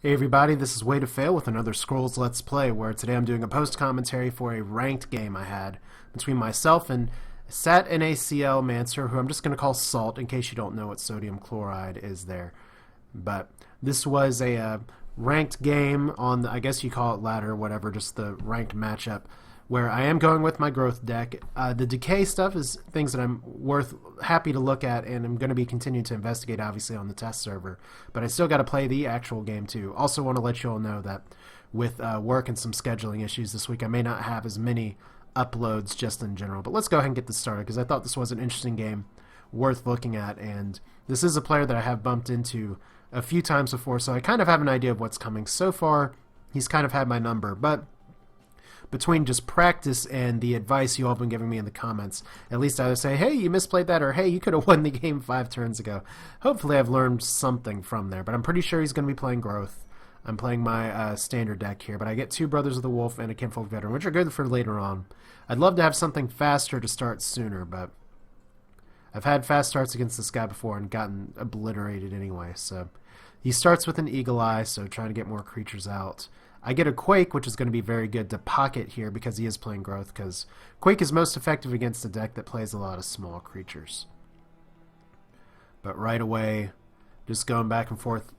Hey everybody, this is Way to Fail with another Scrolls Let's Play, where today I'm doing a post-commentary for a ranked game I had between myself and Sat NaCl Mancer, who I'm just going to call Salt in case you don't know what sodium chloride is there. But this was a ranked game on, I guess you call it ladder, whatever, just the ranked matchup, where I am going with my growth deck. The decay stuff is things that I'm happy to look at, and I'm going to be continuing to investigate, obviously, on the test server. But I still got to play the actual game, too. Also want to let you all know that with work and some scheduling issues this week, I may not have as many uploads just in general. But let's go ahead and get this started, because I thought this was an interesting game worth looking at, and this is a player that I have bumped into a few times before, so I kind of have an idea of what's coming. So far, he's kind of had my number, but between just practice and the advice you all have been giving me in the comments, at least I would say, hey, you misplayed that, or hey, you could have won the game 5 turns ago. Hopefully I've learned something from there, but I'm pretty sure he's going to be playing growth. I'm playing my standard deck here, but I get 2 Brothers of the Wolf and a Kinfolk Veteran, which are good for later on. I'd love to have something faster to start sooner, but I've had fast starts against this guy before and gotten obliterated anyway. So he starts with an Eagle Eye, so trying to get more creatures out. I get a Quake, which is going to be very good to pocket here because he is playing growth, because Quake is most effective against a deck that plays a lot of small creatures. But right away, just going back and forth.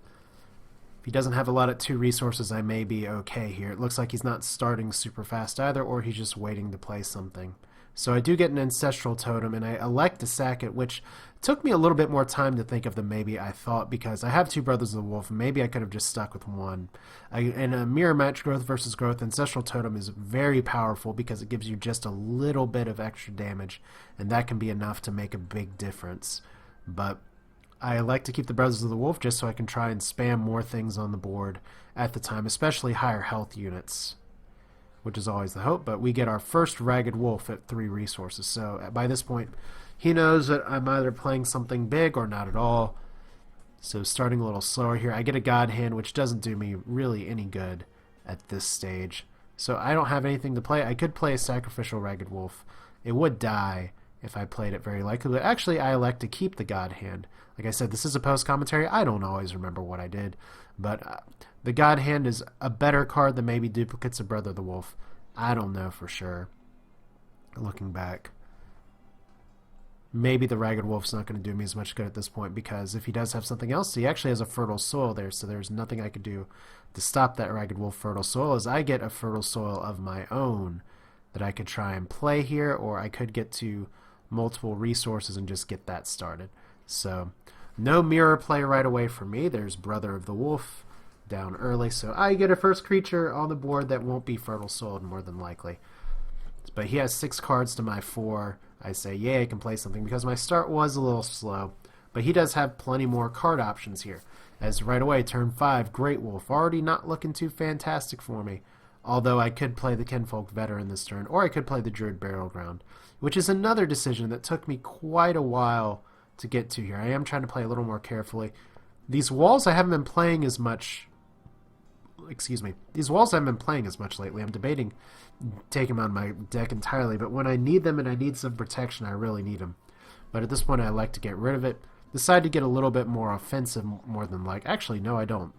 If he doesn't have a lot of 2 resources, I may be okay here. It looks like he's not starting super fast either, or he's just waiting to play something. So I do get an Ancestral Totem, and I elect to sack it, which took me a little bit more time to think of than maybe I thought, because I have 2 Brothers of the Wolf, and maybe I could have just stuck with one. In a mirror match, growth versus growth, Ancestral Totem is very powerful because it gives you just a little bit of extra damage, and that can be enough to make a big difference. But I like to keep the Brothers of the Wolf just so I can try and spam more things on the board at the time, especially higher health units, which is always the hope. But we get our first Ragged Wolf at 3 resources, so by this point he knows that I'm either playing something big or not at all. So starting a little slower here. I get a God Hand, which doesn't do me really any good at this stage, so I don't have anything to play. I could play a Sacrificial Ragged Wolf. It would die if I played it, very likely, but actually I elect to keep the God Hand. Like I said, this is a post-commentary. I don't always remember what I did, but the God Hand is a better card than maybe duplicates of Brother of the Wolf. I don't know for sure, looking back. Maybe the Ragged Wolf's not going to do me as much good at this point, because if he does have something else, he actually has a Fertile Soil there, so there's nothing I could do to stop that Ragged Wolf Fertile Soil, as I get a Fertile Soil of my own that I could try and play here, or I could get to multiple resources and just get that started. So no mirror play right away for me. There's Brother of the Wolf down early, so I get a first creature on the board that won't be Fertile Soiled more than likely. But he has 6 cards to my 4. I say, yay, I can play something, because my start was a little slow. But he does have plenty more card options here, as right away, turn 5, Great Wolf, already not looking too fantastic for me. Although I could play the Kinfolk Veteran this turn, or I could play the Druid Burial Ground, which is another decision that took me quite a while to get to here. I am trying to play a little more carefully. These walls I haven't been playing as much. These walls I haven't been playing as much lately. I'm debating taking them on my deck entirely, but when I need them and I need some protection, I really need them. But at this point, I like to get rid of it. Decide to get a little bit more offensive more than like. Actually, no, I don't.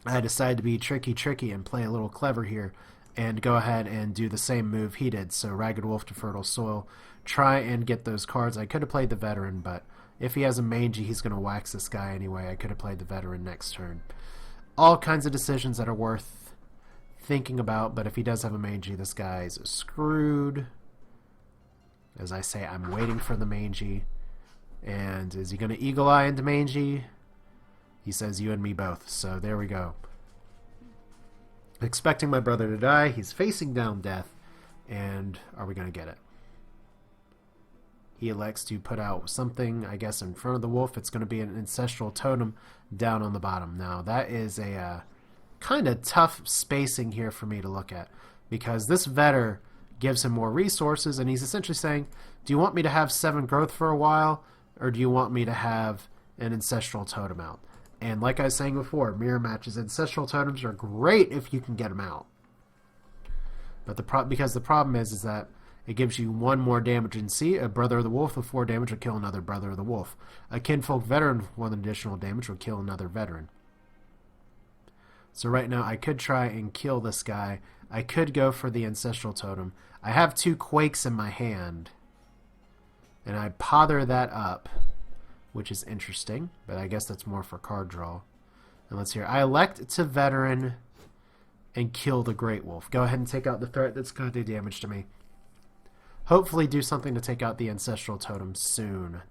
I decide to be tricky and play a little clever here and go ahead and do the same move he did. So Ragged Wolf to Fertile Soil. Try and get those cards. I could have played the Veteran, but if he has a Mangy, he's going to wax this guy anyway. I could have played the Veteran next turn. All kinds of decisions that are worth thinking about, but if he does have a Mangy, this guy's screwed. As I say, I'm waiting for the Mangy. And is he going to Eagle Eye into Mangy? He says you and me both, so there we go. Expecting my brother to die. He's facing down death. And are we going to get it? He elects to put out something, I guess, in front of the wolf. It's going to be an Ancestral Totem down on the bottom. Now, that is a kind of tough spacing here for me to look at, because this Vetter gives him more resources, and he's essentially saying, do you want me to have 7 growth for a while, or do you want me to have an Ancestral Totem out? And like I was saying before, mirror matches, Ancestral Totems are great if you can get them out. But because the problem is that it gives you 1 more damage. And see, a Brother of the Wolf with 4 damage will kill another Brother of the Wolf. A Kinfolk Veteran with 1 additional damage will kill another Veteran. So right now I could try and kill this guy. I could go for the Ancestral Totem. I have 2 Quakes in my hand. And I pother that up, which is interesting. But I guess that's more for card draw. And let's hear. I elect to Veteran and kill the Great Wolf. Go ahead and take out the threat that's going to do damage to me. Hopefully do something to take out the Ancestral Totem soon. ...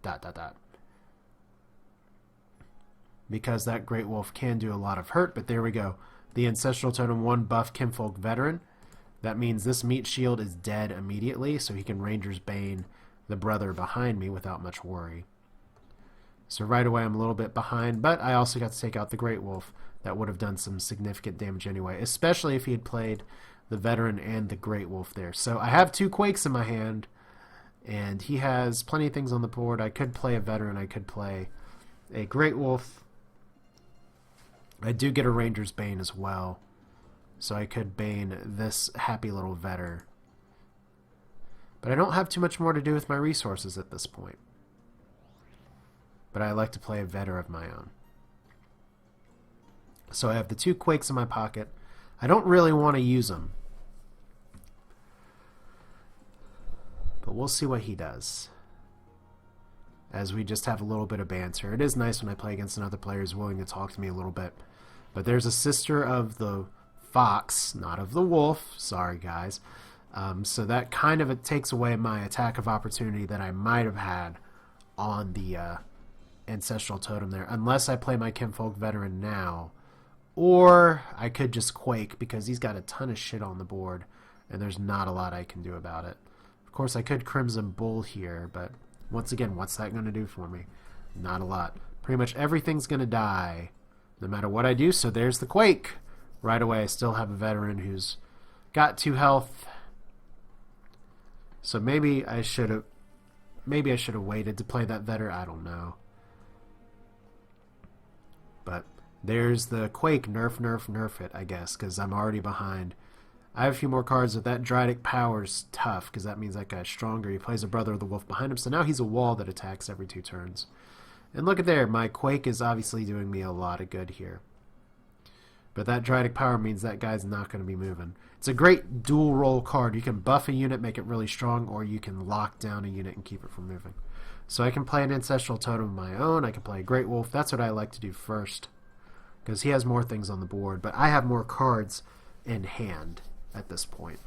Because that Great Wolf can do a lot of hurt, but there we go. The Ancestral Totem 1 buff Kinfolk Veteran. That means this Meat Shield is dead immediately, so he can Ranger's Bane the brother behind me without much worry. So right away I'm a little bit behind, but I also got to take out the Great Wolf. That would have done some significant damage anyway, especially if he had played the Veteran and the Great Wolf there. So I have 2 Quakes in my hand, and he has plenty of things on the board. I could play a Veteran, I could play a Great Wolf. I do get a Ranger's Bane as well, so I could Bane this happy little Vetter. But I don't have too much more to do with my resources at this point. But I like to play a Vetter of my own. So I have the 2 Quakes in my pocket. I don't really want to use them. But we'll see what he does. As we just have a little bit of banter. It is nice when I play against another player who's willing to talk to me a little bit. But there's a Sister of the Fox, not of the Wolf. Sorry, guys. So that kind of takes away my attack of opportunity that I might have had on the Ancestral Totem there. Unless I play my Kinfolk Veteran now. Or I could just Quake because he's got a ton of shit on the board. And there's not a lot I can do about it. Of course, I could Crimson Bull here. But once again, what's that going to do for me? Not a lot. Pretty much everything's going to die no matter what I do. So there's the Quake. Right away, I still have a Veteran who's got 2 health. So maybe I should have waited to play that Vetter. I don't know. But there's the Quake. Nerf it, I guess, because I'm already behind. I have a few more cards, but that Dryadic Power's tough, because that means that guy's stronger. He plays a Brother of the Wolf behind him, so now he's a wall that attacks every 2 turns. And look at there, my Quake is obviously doing me a lot of good here. But that Dryadic Power means that guy's not going to be moving. It's a great dual role card. You can buff a unit, make it really strong, or you can lock down a unit and keep it from moving. So I can play an Ancestral Totem of my own. I can play a Great Wolf. That's what I like to do first, because he has more things on the board. But I have more cards in hand at this point.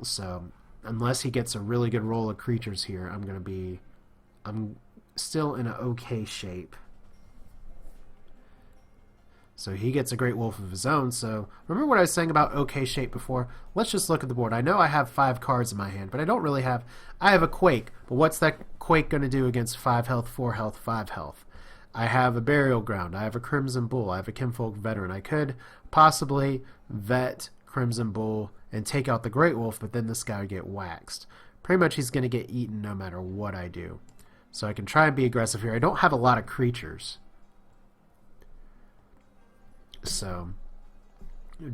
So unless he gets a really good roll of creatures here, I'm still in an okay shape. So he gets a Great Wolf of his own. So remember what I was saying about okay shape before? Let's just look at the board. I know I have 5 cards in my hand, but I don't really have... I have a Quake, but what's that Quake going to do against 5 health, 4 health, 5 health? I have a Burial Ground. I have a Crimson Bull. I have a Kinfolk Veteran. I could possibly vet Crimson Bull and take out the Great Wolf, but then this guy would get waxed. Pretty much he's going to get eaten no matter what I do. So I can try and be aggressive here. I don't have a lot of creatures. So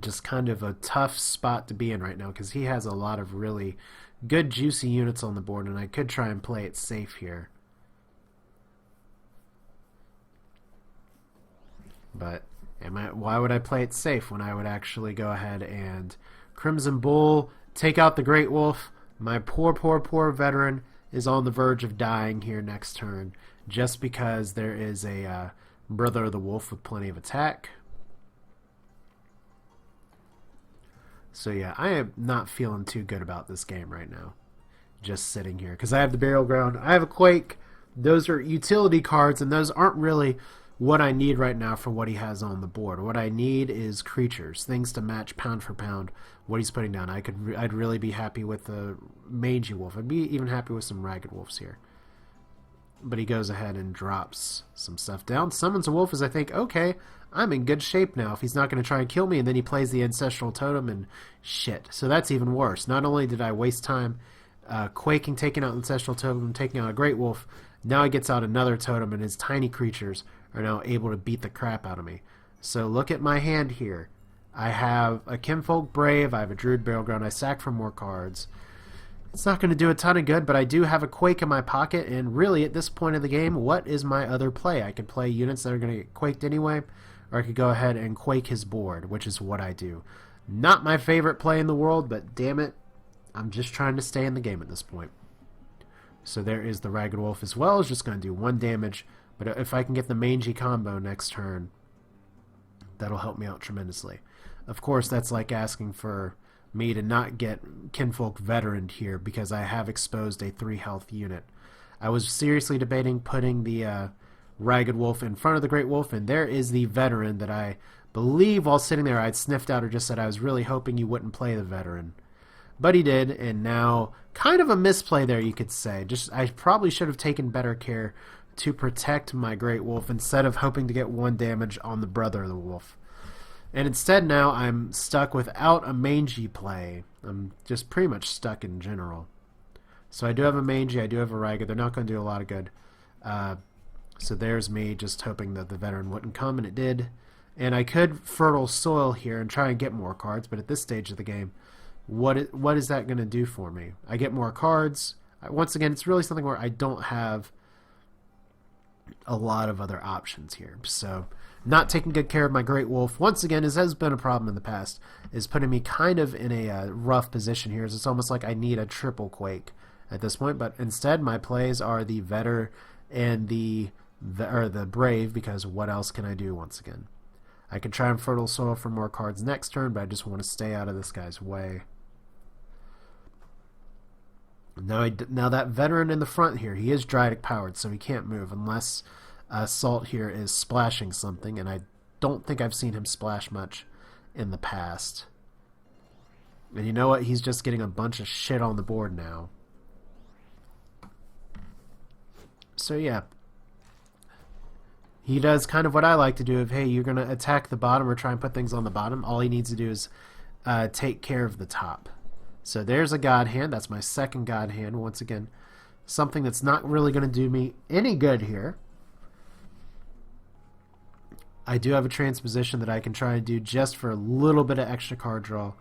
just kind of a tough spot to be in right now, because he has a lot of really good juicy units on the board, and I could try and play it safe here. But why would I play it safe when I would actually go ahead and Crimson Bull, take out the Great Wolf? My poor Veteran is on the verge of dying here next turn, just because there is a Brother of the Wolf with plenty of attack. So yeah, I am not feeling too good about this game right now. Just sitting here, because I have the Burial Ground, I have a Quake. Those are utility cards, and those aren't really what I need right now for what he has on the board. What I need is creatures, things to match pound for pound what he's putting down. I'd really be happy with the Mangy Wolf. I'd be even happy with some Ragged Wolves here. But he goes ahead and drops some stuff down. Summons a wolf as I think, okay, I'm in good shape now if he's not going to try and kill me. And then he plays the Ancestral Totem and shit. So that's even worse. Not only did I waste time quaking, taking out Ancestral Totem, taking out a Great Wolf, now he gets out another totem, and his tiny creatures are now able to beat the crap out of me. So look at my hand here. I have a Kinfolk Brave, I have a Druid Burial Ground, I sack for more cards. It's not going to do a ton of good, but I do have a Quake in my pocket, and really at this point of the game, what is my other play? I could play units that are going to get quaked anyway, or I could go ahead and quake his board, which is what I do. Not my favorite play in the world, but damn it, I'm just trying to stay in the game at this point. So there is the Ragged Wolf as well. It's just going to do 1 damage, but if I can get the mangy combo next turn, that'll help me out tremendously. Of course, that's like asking for me to not get Kinfolk Veteran here because I have exposed a 3 health unit. I was seriously debating putting the Ragged Wolf in front of the Great Wolf, and there is the Veteran that I believe while sitting there I'd sniffed out or just said I was really hoping you wouldn't play the Veteran. But he did, and now kind of a misplay there, you could say. Just I probably should have taken better care to protect my Great Wolf instead of hoping to get 1 damage on the brother of the wolf. And instead now I'm stuck without a mangy play. I'm just pretty much stuck in general. So I do have a mangy, I do have a ragged. They're not going to do a lot of good. So there's me just hoping that the Veteran wouldn't come, and it did. And I could Fertile Soil here and try and get more cards, but at this stage of the game, what is that going to do for me? I get more cards. Once again, it's really something where I don't have a lot of other options here. So not taking good care of my Great Wolf, once again, as has been a problem in the past, is putting me kind of in a rough position here. It's almost like I need a triple Quake at this point, but instead my plays are the Vetter and the Brave, because what else can I do once again? I could try and Fertile Soil for more cards next turn, but I just want to stay out of this guy's way. Now that Veteran in the front here, he is Dryadic powered, so he can't move unless Salt here is splashing something, and I don't think I've seen him splash much in the past. And you know what? He's just getting a bunch of shit on the board now. So yeah. He does kind of what I like to do of, hey, you're going to attack the bottom or try and put things on the bottom. All he needs to do is take care of the top. So there's a God Hand. That's my second God Hand. Once again, something that's not really going to do me any good here. I do have a Transposition that I can try and do just for a little bit of extra card draw.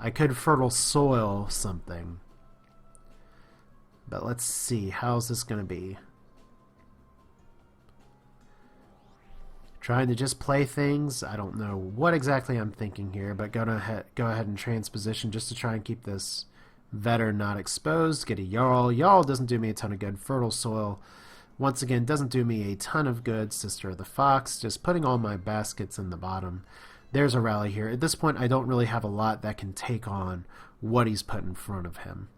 I could Fertile Soil something. But let's see. How's this going to be? Trying to just play things. I don't know what exactly I'm thinking here, but go ahead and Transposition just to try and keep this Vetter not exposed. Get a Jarl. Jarl doesn't do me a ton of good. Fertile Soil, once again, doesn't do me a ton of good. Sister of the Fox, just putting all my baskets in the bottom. There's a rally here. At this point, I don't really have a lot that can take on what he's put in front of him.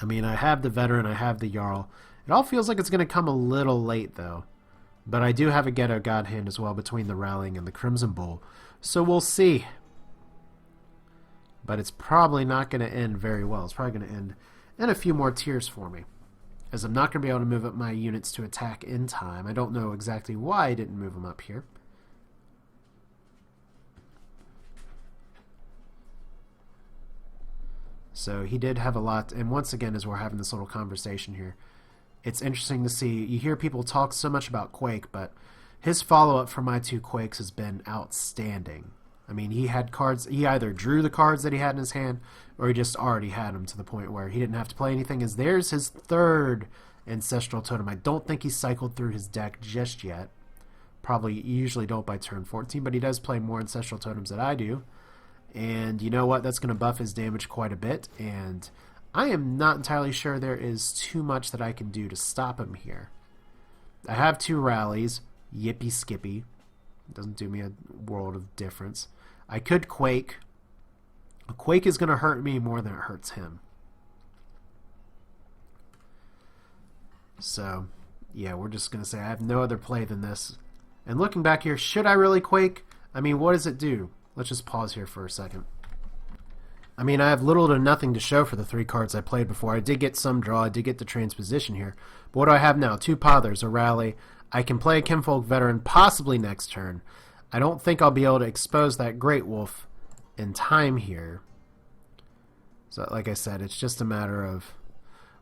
I mean, I have the Veteran, I have the Jarl. It all feels like it's going to come a little late, though. But I do have a Ghetto God Hand as well between the Rallying and the Crimson Bull. So we'll see. But it's probably not going to end very well. It's probably going to end in a few more tiers for me, as I'm not going to be able to move up my units to attack in time. I don't know exactly why I didn't move them up here. So he did have a lot, and once again, as we're having this little conversation here, it's interesting to see. You hear people talk so much about Quake, but his follow-up for my 2 Quakes has been outstanding. I mean, he had cards. He either drew the cards that he had in his hand, or he just already had them to the point where he didn't have to play anything. As there's his 3rd Ancestral Totem. I don't think he cycled through his deck just yet. Probably usually don't by turn 14, but he does play more Ancestral Totems than I do. And you know what? That's going to buff his damage quite a bit, and I am not entirely sure there is too much that I can do to stop him here. I have 2 rallies. Yippee skippy. Doesn't do me a world of difference. I could Quake. A Quake is going to hurt me more than it hurts him. So, yeah, we're just going to say I have no other play than this. And looking back here, should I really Quake? I mean, what does it do? Let's just pause here for a second. I mean, I have little to nothing to show for the 3 cards I played before. I did get some draw. I did get the Transposition here. But what do I have now? 2 Pothers, a Rally. I can play a Kinfolk Veteran possibly next turn. I don't think I'll be able to expose that Great Wolf in time here. So, like I said, it's just a matter of...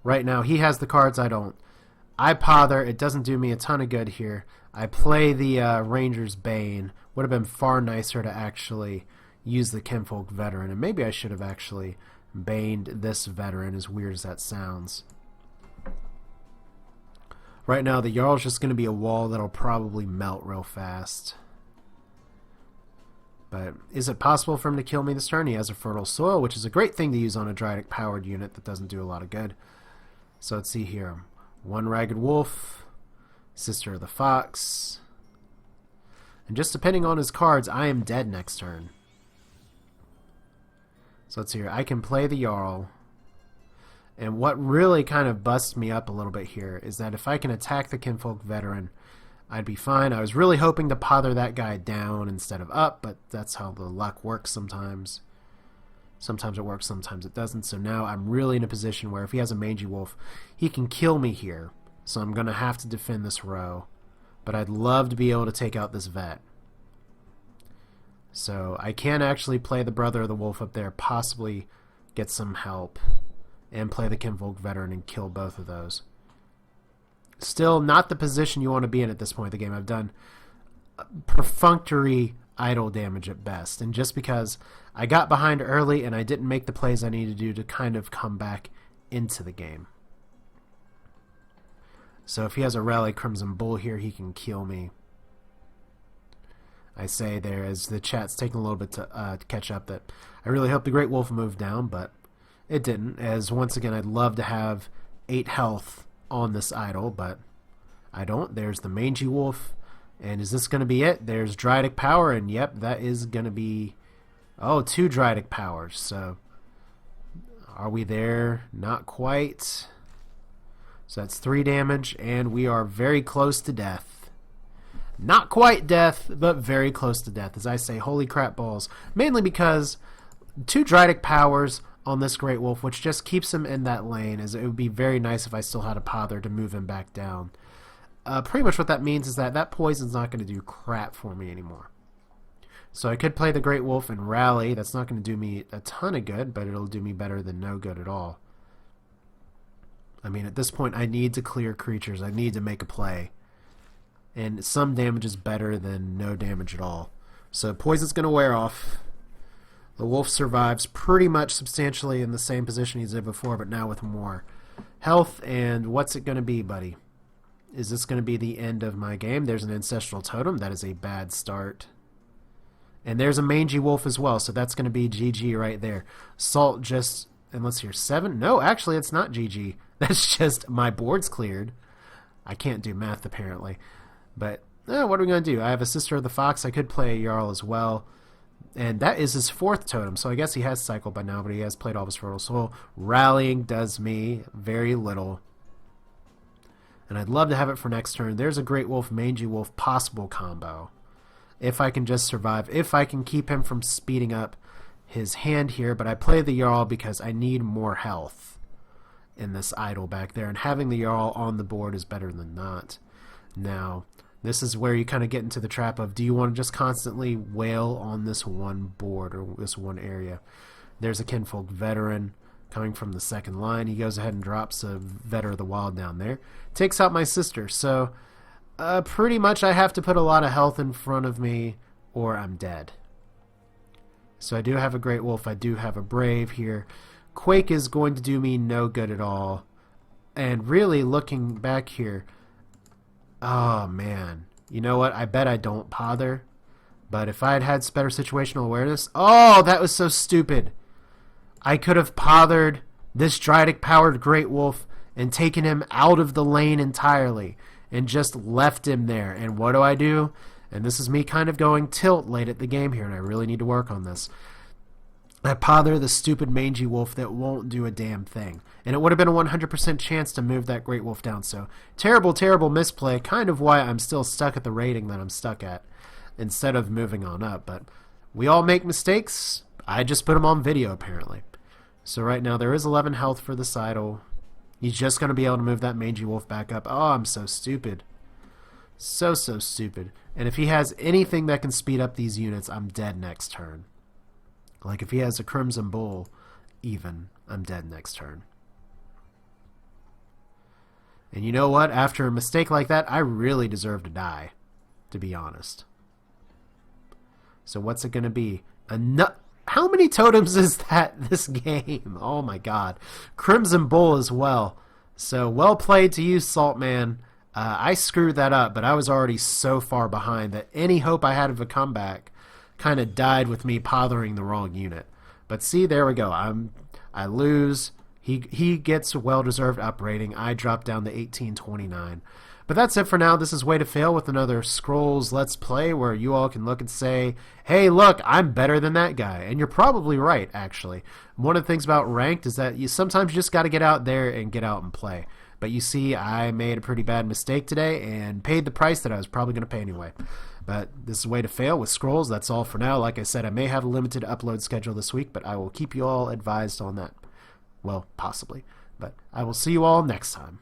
Right now, he has the cards, I don't. I Pother. It doesn't do me a ton of good here. I play the Ranger's Bane. Would have been far nicer to actually use the Kinfolk Veteran, and maybe I should have actually baned this Veteran, as weird as that sounds. Right now, the Jarl's just going to be a wall that'll probably melt real fast. But is it possible for him to kill me this turn? He has a fertile soil, which is a great thing to use on a Dryadic powered unit that doesn't do a lot of good. So let's see here. One Ragged Wolf, Sister of the Fox. And just depending on his cards, I am dead next turn. So let's see here. I can play the Jarl. And what really kind of busts me up a little bit here is that if I can attack the Kinfolk Veteran, I'd be fine. I was really hoping to pother that guy down instead of up, but that's how the luck works sometimes. Sometimes it works, sometimes it doesn't. So now I'm really in a position where if he has a Mangy Wolf, he can kill me here. So I'm going to have to defend this row. But I'd love to be able to take out this vet. So I can actually play the Brother of the Wolf up there, possibly get some help, and play the Kinfolk Veteran and kill both of those. Still not the position you want to be in at this point of the game. I've done perfunctory idle damage at best. And just because I got behind early and I didn't make the plays I needed to do to kind of come back into the game. So if he has a Rally Crimson Bull here, he can kill me. I say there as the chat's taking a little bit to catch up that I really hope the Great Wolf moved down, but it didn't, as once again I'd love to have 8 health on this idol, but I don't. There's the Mangy Wolf, and is this going to be it? There's Dryadic Power, and yep, that is going to be 2 Dryadic Powers. So are we there? Not quite. So that's 3 damage, and we are very close to death. Not quite death, but very close to death. As I say, holy crap balls. Mainly because 2 Dryadic Powers on this Great Wolf, which just keeps him in that lane, as it would be very nice if I still had a Pother to move him back down. Pretty much what that means is that that poison's not going to do crap for me anymore. So I could play the Great Wolf and rally. That's not going to do me a ton of good, but it'll do me better than no good at all. I mean, at this point, I need to clear creatures. I need to make a play. And some damage is better than no damage at all. So poison's going to wear off. The wolf survives pretty much substantially in the same position he did before, but now with more health. And what's it going to be, buddy? Is this going to be the end of my game? There's an Ancestral Totem. That is a bad start. And there's a Mangy Wolf as well, so that's going to be GG right there. Salt just, and let's hear 7. No, actually, it's not GG. That's just my board's cleared. I can't do math, apparently. But what are we going to do? I have a Sister of the Fox. I could play a Jarl as well. And that is his 4th totem, so I guess he has cycled by now, but he has played all of his fertile soil. Rallying does me very little. And I'd love to have it for next turn. There's a Great Wolf, Mangy Wolf possible combo. If I can just survive. If I can keep him from speeding up his hand here. But I play the Jarl because I need more health in this idol back there. And having the Jarl on the board is better than not. Now, this is where you kind of get into the trap of, do you want to just constantly wail on this one board or this one area? There's a Kinfolk Veteran coming from the second line. He goes ahead and drops a Vetter of the Wild down there. Takes out my sister. So pretty much I have to put a lot of health in front of me or I'm dead. So I do have a Great Wolf. I do have a Brave here. Quake is going to do me no good at all. And really looking back here, oh man, you know what? I bet I don't Pother. But if I had had better situational awareness, oh, that was so stupid. I could have Pothered this Dryadic powered Great Wolf and taken him out of the lane entirely and just left him there. And what do? And this is me kind of going tilt late at the game here, and I really need to work on this. I Pother the stupid Mangy Wolf that won't do a damn thing. And it would have been a 100% chance to move that Great Wolf down. So terrible, terrible misplay. Kind of why I'm still stuck at the rating that I'm stuck at instead of moving on up. But we all make mistakes. I just put them on video, apparently. So right now there is 11 health for the Sidle. He's just going to be able to move that Mangy Wolf back up. Oh, I'm so stupid. So stupid. And if he has anything that can speed up these units, I'm dead next turn. Like if he has a Crimson Bull, even, I'm dead next turn. And you know what? After a mistake like that, I really deserve to die, to be honest. So what's it going to be? How many totems is that this game? Oh my god. Crimson Bull as well. So well played to you, Saltman. I screwed that up, but I was already so far behind that any hope I had of a comeback kind of died with me pothering the wrong unit. But see, there we go. I lose. He gets well-deserved uprating. I drop down to 1829. But that's it for now. This is Way to Fail with another Scrolls Let's Play where you all can look and say, hey, look, I'm better than that guy. And you're probably right, actually. One of the things about ranked is that you sometimes just got to get out there and get out and play. But you see, I made a pretty bad mistake today and paid the price that I was probably going to pay anyway. But this is Way to Fail with Scrolls. That's all for now. Like I said, I may have a limited upload schedule this week, but I will keep you all advised on that. Well, possibly. But I will see you all next time.